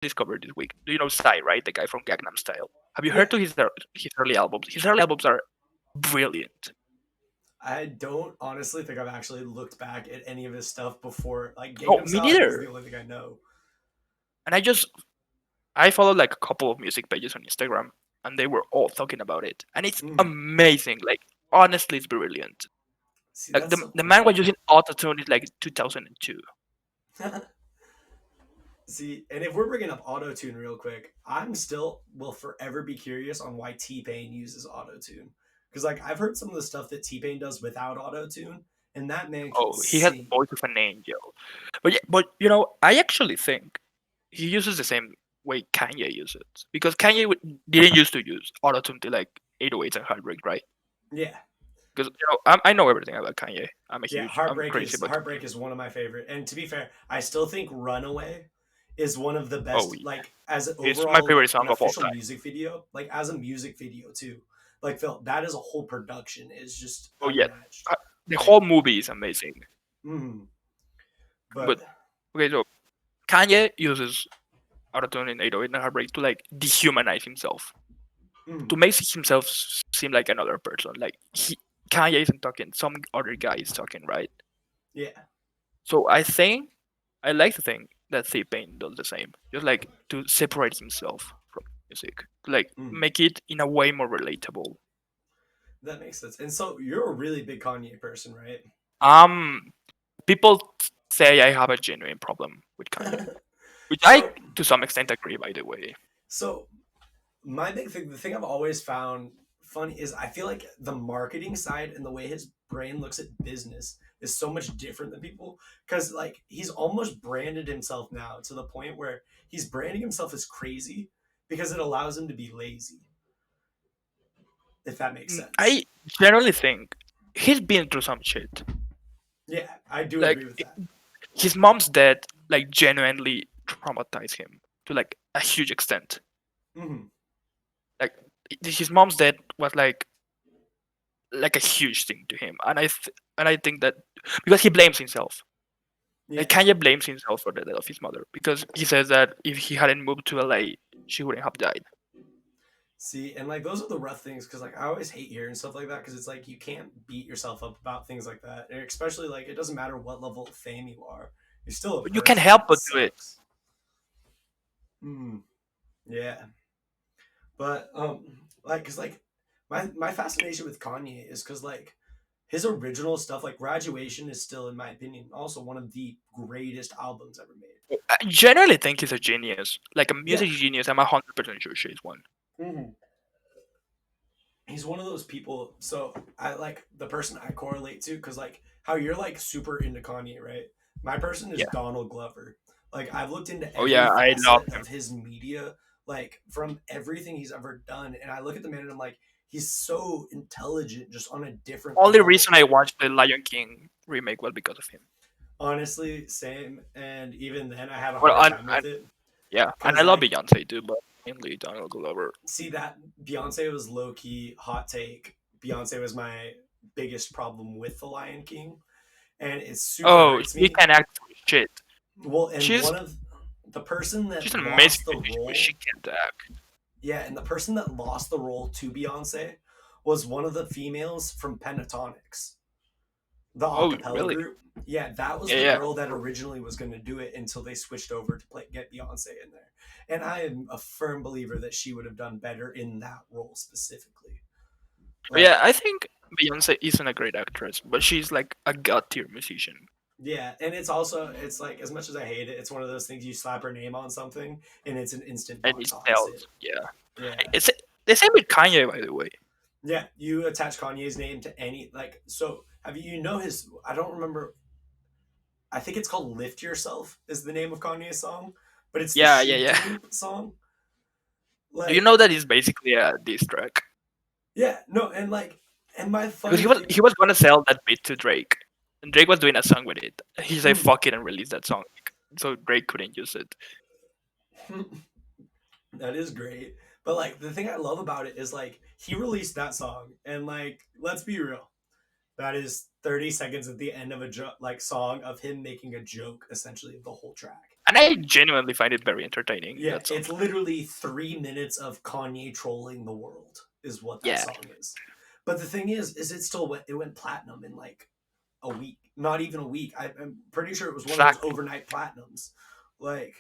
discovered this week. Do you know Psy, right? The guy from Gangnam Style. Have you heard Yeah. to his early albums? His early albums are brilliant. I don't honestly think I've actually looked back at any of his stuff before. Like Oh, Gangnam me Style, I think is the neither. only thing I know. And I follow like a couple of music pages on Instagram, and they were all talking about it, and it's Mm. amazing. Like honestly, it's brilliant. See, Like that's the so the man cool. was using Autotune is like 2002. See, and if we're bringing up Autotune real quick, I'm still will forever be curious on why T Pain uses Autotune. Because like I've heard some of the stuff that T Pain does without Autotune, and that man can Oh, he has the sing. voice of an angel. But yeah, but you know, I actually think he uses the same way Kanye uses, because Kanye didn't used to use Autotune to like 808s and Heartbreak, right? Yeah, Because I know everything about Kanye. yeah. I'm crazy about Heartbreak Kanye. is one of my favorite. And to be fair, I still think Runaway is one of the Oh best. yeah, Like as an it's my overall favorite like song an of all official time. music video, like as a music video too. Like Phil, that is a whole production is just Oh yeah, unmatched. uh, the Like, whole movie is amazing. mm, But but okay, so Kanye uses Autotune in 808 and Heartbreak to like dehumanize himself, mm, to make himself seem like another person. Like Kanye isn't talking, some other guy is talking, right? yeah. So I like to think that T-Pain does the same, just like to separate himself from music, to like Mm. make it in a way more relatable. That makes sense. And so you're a really big Kanye person, right? Um, People say I have a genuine problem with Kanye, which I so to some extent agree. By the way, so my big thing, the thing I've always found funny is I feel like the marketing side and the way his brain looks at business is so much different than people because like he's almost branded himself now to the point where he's branding himself as crazy because it allows him to be lazy, if that makes sense. I generally think he's been through some shit. Yeah, I do Like agree with that. his mom's death, like genuinely traumatized him to like a huge extent. Hmm. Like his mom's death was like a huge thing to him, and I think that because he blames himself. Like Yeah. Kanye blames himself for the death of his mother because he says that if he hadn't moved to LA, she wouldn't have died. See, and like those are the rough things because like I always hate hearing stuff like that because it's like you can't beat yourself up about things like that, and especially like it doesn't matter what level of fame you are, you're still a But you can person, and help it but do it. sucks. Mm, yeah, but like because like my fascination with Kanye is because like his original stuff, like Graduation, is still in my opinion also one of the greatest albums ever made. I generally think he's a genius, like a Yeah. music genius. I'm 100% sure she's one. Hmm. He's one of those people. So I like the person I correlate to because like how you're like super into Kanye, right? My person is Yeah. Donald Glover. Like I've looked into Oh every yeah, I love facet him. of his media, like from everything he's ever done, and I look at the man and I'm like, he's so intelligent, just on a different Only level. reason I watched the Lion King remake was because of him. Honestly, same. And even then, I had a Well, hard time with and it yeah, and I because love like Beyonce too, but mainly Donald Glover. see that Beyonce was low key hot take. Beyonce was my biggest problem with the Lion King, and it super Oh, hurts she me. can act for shit. Well, and She's one of the person she's that an amazing lost the musician, but role, she can't act. yeah, and the person that lost the role to Beyonce was one of the females from Pentatonics, the Oh, acapella really? group. Yeah, that was Yeah, the yeah. girl that originally was going to do it until they switched over to get Beyonce in there. And I am a firm believer that she would have done better in that role specifically. But yeah, Like, I think Beyonce isn't a great actress, but she's like a god tier musician. yeah, and it's also it's like as much as I hate it, it's one of those things you slap her name on something and it's an instant And box it office hit. sells. Yeah. Yeah. It's the same with Kanye, by the way. Yeah, you attach Kanye's name to any like so have you know his I don't remember I think it's called Lift Yourself is the name of Kanye's song, but it's the Yeah, yeah, Sheep yeah. Team song. Do you Like know that it's basically a diss track? yeah, no, and like and my Because funny thing he was gonna sell that beat to Drake, and Drake was doing a song with it. He said mm, fuck it and released that song, so Drake couldn't use it. that is great. But like the thing I love about it is like he released that song and like let's be real. That is 30 seconds at the end of a like song of him making a joke essentially of the whole track. and I genuinely find it very entertaining. Yeah, That song. it's literally 3 minutes of Kanye trolling the world is what that Yeah, song is. But the thing is it still went platinum in like a week, not even a week. I'm pretty sure it was one of those exactly. overnight platinums, like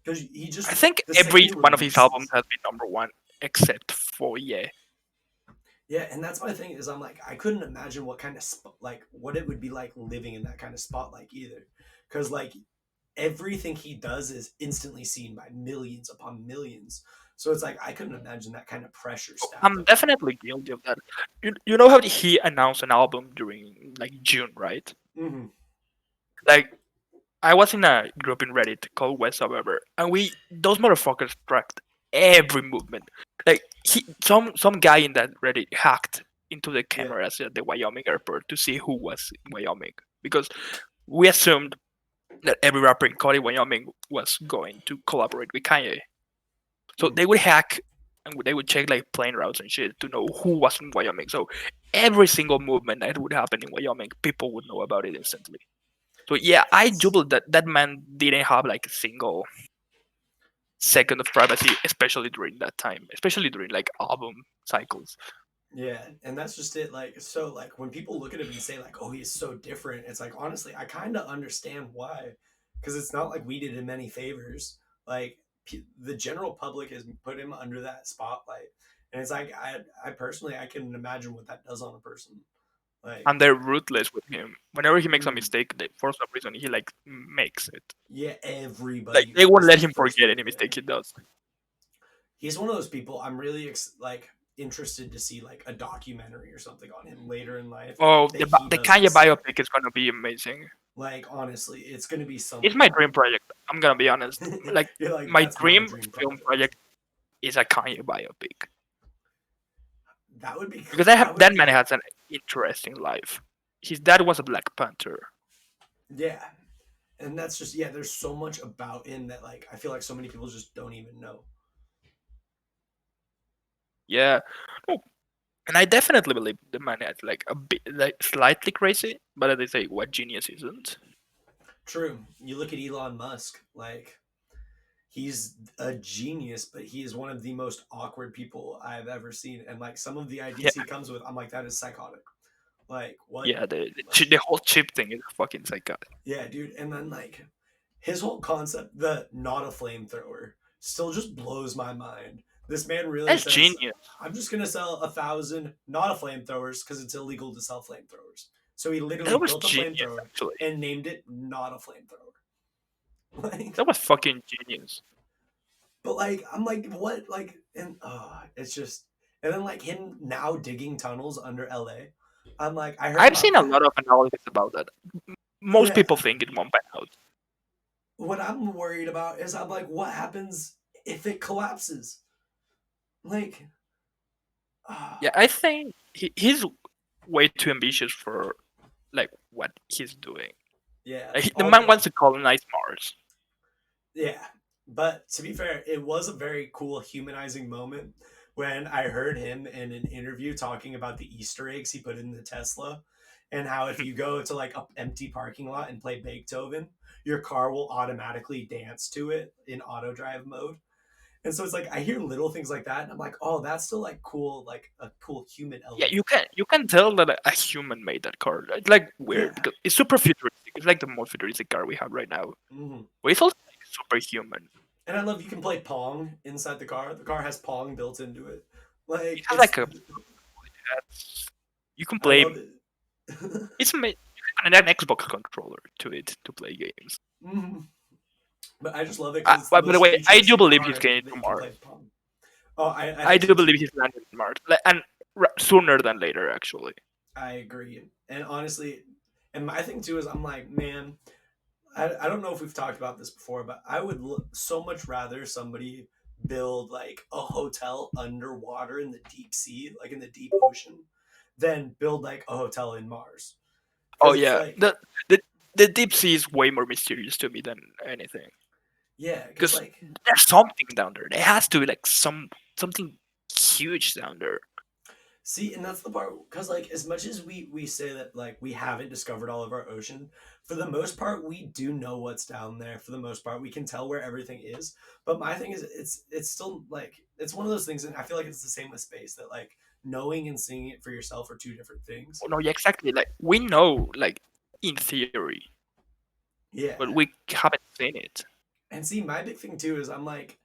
because he I just think the second every he one of his albums releases. has been number one, except for yeah. Yeah, and that's my thing is I'm like I couldn't imagine what kind of like what it would be like living in that kind of spotlight either, because like everything he does is instantly seen by millions upon millions. So it's like I couldn't imagine that kind of pressure stacked I'm up on definitely guilty of that. You know how he announced an album during like June, right? him. Hmm. Like I was in a group in Reddit called West However, and we those motherfuckers tracked every movement. Like some guy in that Reddit hacked into the Yeah. cameras at the Wyoming airport to see who was in Wyoming because we assumed that every rapper in Cody, Wyoming was going to collaborate with Kanye. So Mm. they would hack and they would check like plane routes and shit to know who was in Wyoming. So every single movement that would happen in Wyoming, people would know about it instantly. So yeah, I do It's believe that that man didn't have like a single second of privacy, especially during that time, especially during like album cycles. Yeah, and that's just it. Like, so, like, when people look at him and say, like, oh, he's so different, it's like, honestly, I kind of understand why. Because it's not like we did him any favors. Like, the general public has put him under that spotlight. And it's like, I personally, I can imagine what that does on a person. Like, And they're ruthless with him. Whenever he makes a mm, mistake, they, for some reason he like makes it. yeah, Like everybody they won't is the let him first forget one any there. mistake he does. He's one of those people I'm really, like, interested to see, like, a documentary or something on him later in life Oh, that he the doesn't Kanye see. biopic is gonna be amazing. Like honestly, it's gonna be It's something my else. dream project. I'm gonna be honest. Like You're like, my that's my dream dream film project. project is a Kanye biopic That would be because that would that man be has an interesting life. His dad was a Black Panther. yeah. And that's just yeah, there's so much about him that like I feel like so many people just don't even know. Yeah, no, and I definitely believe the man is like a bit like slightly crazy, but they say what genius isn't. True. You look at Elon Musk, like he's a genius, but he is one of the most awkward people I've ever seen. And like some of the Yeah, ideas he comes with, I'm like, that is psychotic. Like what? yeah. Like The whole chip thing is fucking psychotic. yeah, dude. And then like his whole concept, the not a flamethrower, still just blows my mind. This man really That's says, genius. I'm just gonna sell 1,000 not a flamethrowers because it's illegal to sell flamethrowers. So he literally That was built a genius. flamethrower Actually, and named it not a flamethrower. Like, that was fucking genius. but like, I'm like, what? Like, and it's just, and then like him now digging tunnels under LA. I'm like, I heard I've seen about a that. lot of analysis about that. Most Yeah, people think it won't pan out. what I'm worried about is I'm like, what happens if it collapses? Like, Yeah, ah, I think he's way too ambitious for like what he's doing. yeah, Like, the all man the wants to colonize Mars. yeah. But to be fair, it was a very cool humanizing moment when I heard him in an interview talking about the Easter eggs he put in the Tesla and how if you go to like an empty parking lot and play Beethoven, your car will automatically dance to it in auto drive mode. And so it's like I hear little things like that and I'm like, oh, that's still like cool, like a cool human Yeah, element. you can tell that a human made that car. It's like Yeah. weird because it's super futuristic. It's like the most futuristic car we have right now. Hmm. But it's also like superhuman. And I love you can play Pong inside the car. The car has Pong built into it. It Like has it's like a you can I play. love it. It's made you can connect an Xbox controller to it to play games. Mhm. But I just love it because it's the By the most way, I do futuristic believe he's car getting that to you can Mars. play Pong. Oh, I I think do so believe too. he's landing on Mars, and sooner than later, actually. I agree. And honestly, and my thing too is I'm like, man, I don't know if we've talked about this before, but I would so much rather somebody build like a hotel underwater in the deep sea, like in the deep ocean, than build like a hotel in Mars. Oh Because it's yeah, like, the the deep sea is way more mysterious to me than anything. yeah, because Because like there's something down there. There has to be like something huge down there. See, and that's the part because like as much as we say that like we haven't discovered all of our ocean, for the most part we do know what's down there. For the most part, we can tell where everything is. But my thing is, it's still like it's one of those things, and I feel like it's the same with space that like knowing and seeing it for yourself are two different things. Oh, no, yeah, exactly. Like we know, like in theory, Yeah. but we haven't seen it. And see, my big thing too is I'm like,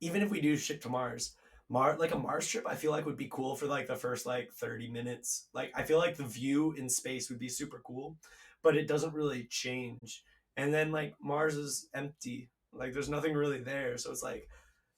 even if we do ship to Mars, like a Mars trip, I feel like would be cool for like the first like 30 minutes. Like I feel like the view in space would be super cool, but it doesn't really change. And then like Mars is empty. Like there's nothing really there. So it's like